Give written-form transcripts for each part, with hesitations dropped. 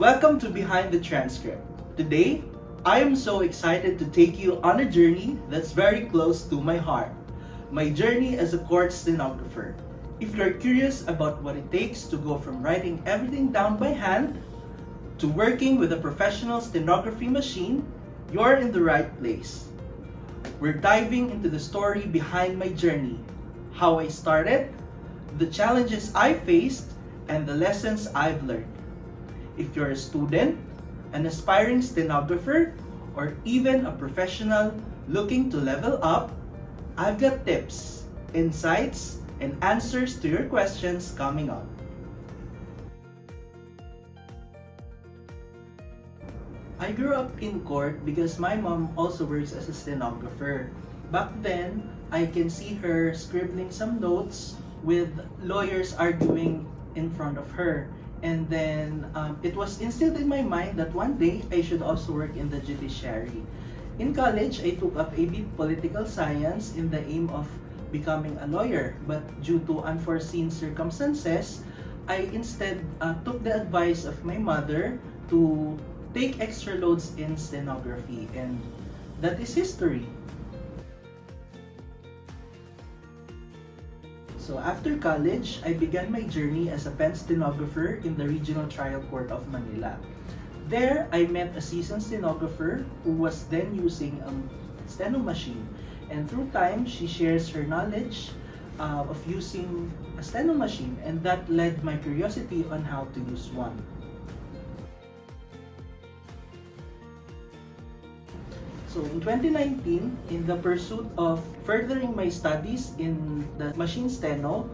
Welcome to Behind the Transcript. Today, I am so excited to take you on a journey that's very close to my heart. My journey as a court stenographer. If you're curious about what it takes to go from writing everything down by hand to working with a professional stenography machine, you're in the right place. We're diving into the story behind my journey, how I started, the challenges I faced, and the lessons I've learned. If you're a student, an aspiring stenographer, or even a professional looking to level up, I've got tips, insights, and answers to your questions coming up. I grew up in court because my mom also works as a stenographer. Back then, I can see her scribbling some notes with lawyers arguing in front of her. And then it was instilled in my mind that one day I should also work in the judiciary. In college, I took up AB Political Science in the aim of becoming a lawyer. But due to unforeseen circumstances, I instead took the advice of my mother to take extra loads in stenography. And that is history. So after college, I began my journey as a pen stenographer in the Regional Trial Court of Manila. There, I met a seasoned stenographer who was then using a steno machine. And through time, she shares her knowledge of using a steno machine, and that led my curiosity on how to use one. So in 2019, in the pursuit of furthering my studies in the machine steno,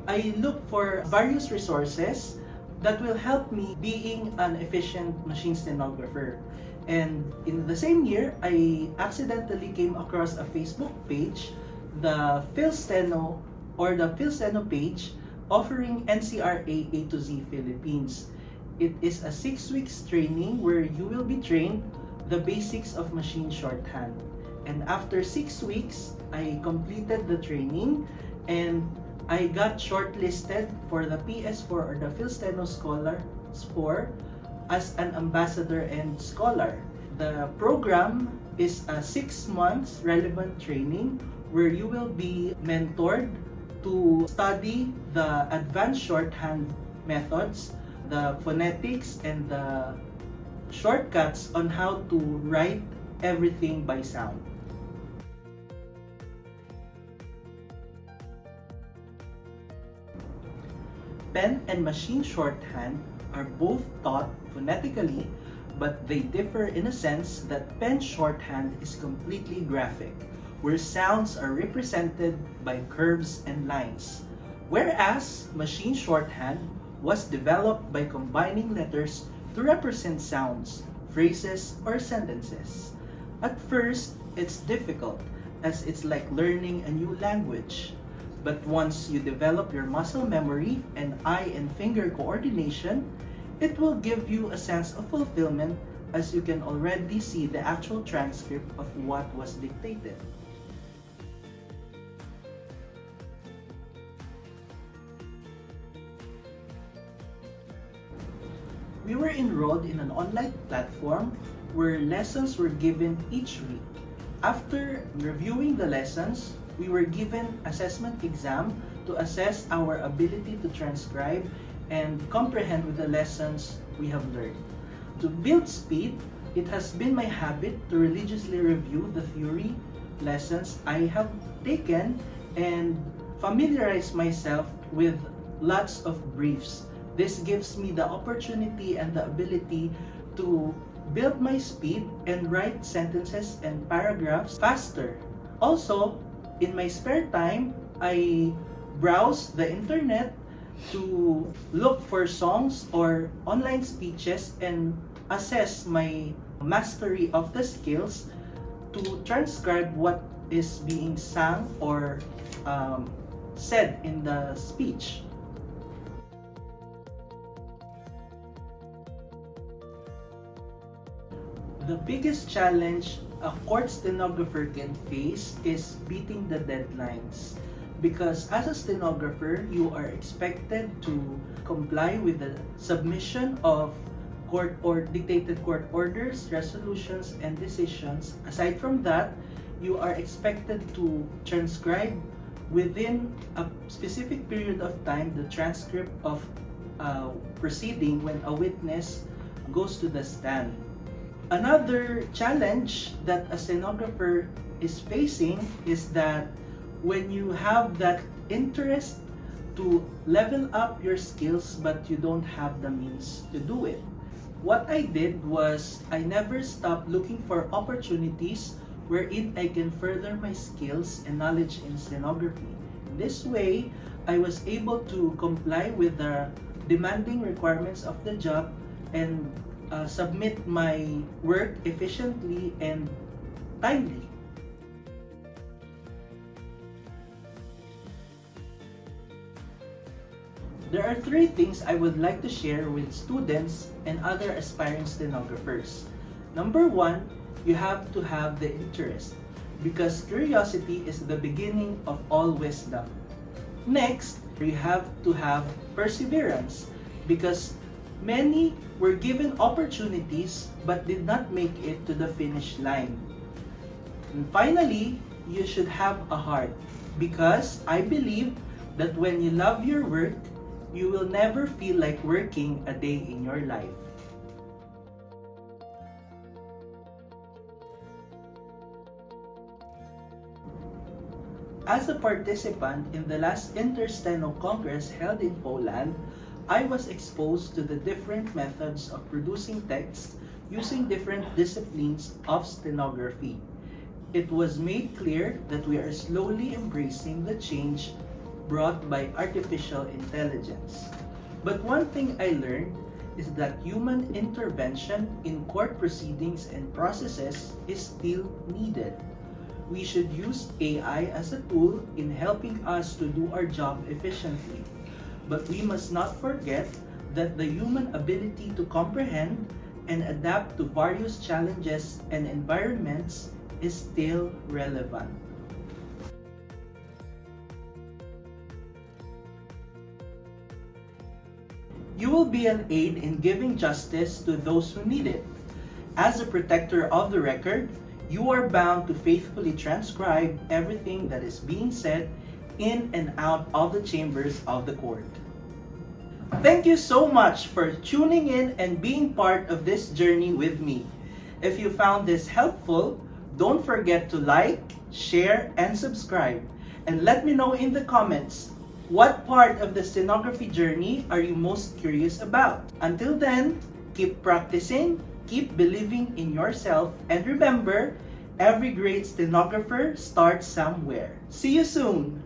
I looked for various resources that will help me being an efficient machine stenographer. And in the same year, I accidentally came across a Facebook page, the PhilSteno or the PhilSteno page, offering NCRA A to Z Philippines. It is a 6 weeks training where you will be trained the basics of machine shorthand. And after 6 weeks, I completed the training and I got shortlisted for the PS4 or the PhilSteno Scholars 4 as an ambassador and scholar. The program is a 6 months relevant training where you will be mentored to study the advanced shorthand methods, the phonetics, and the shortcuts on how to write everything by sound. Pen and machine shorthand are both taught phonetically, but they differ in a sense that pen shorthand is completely graphic, where sounds are represented by curves and lines, whereas machine shorthand was developed by combining letters to represent sounds, phrases, or sentences. At first, it's difficult as it's like learning a new language. But once you develop your muscle memory and eye and finger coordination, it will give you a sense of fulfillment as you can already see the actual transcript of what was dictated. We were enrolled in an online platform where lessons were given each week. After reviewing the lessons, we were given assessment exam to assess our ability to transcribe and comprehend with the lessons we have learned. To build speed, it has been my habit to religiously review the theory lessons I have taken and familiarize myself with lots of briefs. This gives me the opportunity and the ability to build my speed and write sentences and paragraphs faster. Also, in my spare time, I browse the internet to look for songs or online speeches and assess my mastery of the skills to transcribe what is being sung or said in the speech. The biggest challenge a court stenographer can face is beating the deadlines. Because as a stenographer, you are expected to comply with the submission of dictated court orders, resolutions, and decisions. Aside from that, you are expected to transcribe within a specific period of time the transcript of proceeding when a witness goes to the stand. Another challenge that a stenographer is facing is that when you have that interest to level up your skills but you don't have the means to do it. What I did was I never stopped looking for opportunities wherein I can further my skills and knowledge in stenography. This way, I was able to comply with the demanding requirements of the job and submit my work efficiently and timely. There are 3 things I would like to share with students and other aspiring stenographers. Number 1, you have to have the interest, because curiosity is the beginning of all wisdom. Next, you have to have perseverance, because many were given opportunities but did not make it to the finish line. And finally, you should have a heart, because I believe that when you love your work, you will never feel like working a day in your life. As a participant in the last Intersteno Congress held in Poland, I was exposed to the different methods of producing text using different disciplines of stenography. It was made clear that we are slowly embracing the change brought by artificial intelligence. But one thing I learned is that human intervention in court proceedings and processes is still needed. We should use AI as a tool in helping us to do our job efficiently. But we must not forget that the human ability to comprehend and adapt to various challenges and environments is still relevant. You will be an aid in giving justice to those who need it. As a protector of the record, you are bound to faithfully transcribe everything that is being said in and out of the chambers of the court. Thank you so much for tuning in and being part of this journey with me. If you found this helpful, don't forget to like, share, and subscribe. And let me know in the comments, what part of the stenography journey are you most curious about? Until then, keep practicing, keep believing in yourself, and remember, every great stenographer starts somewhere. See you soon!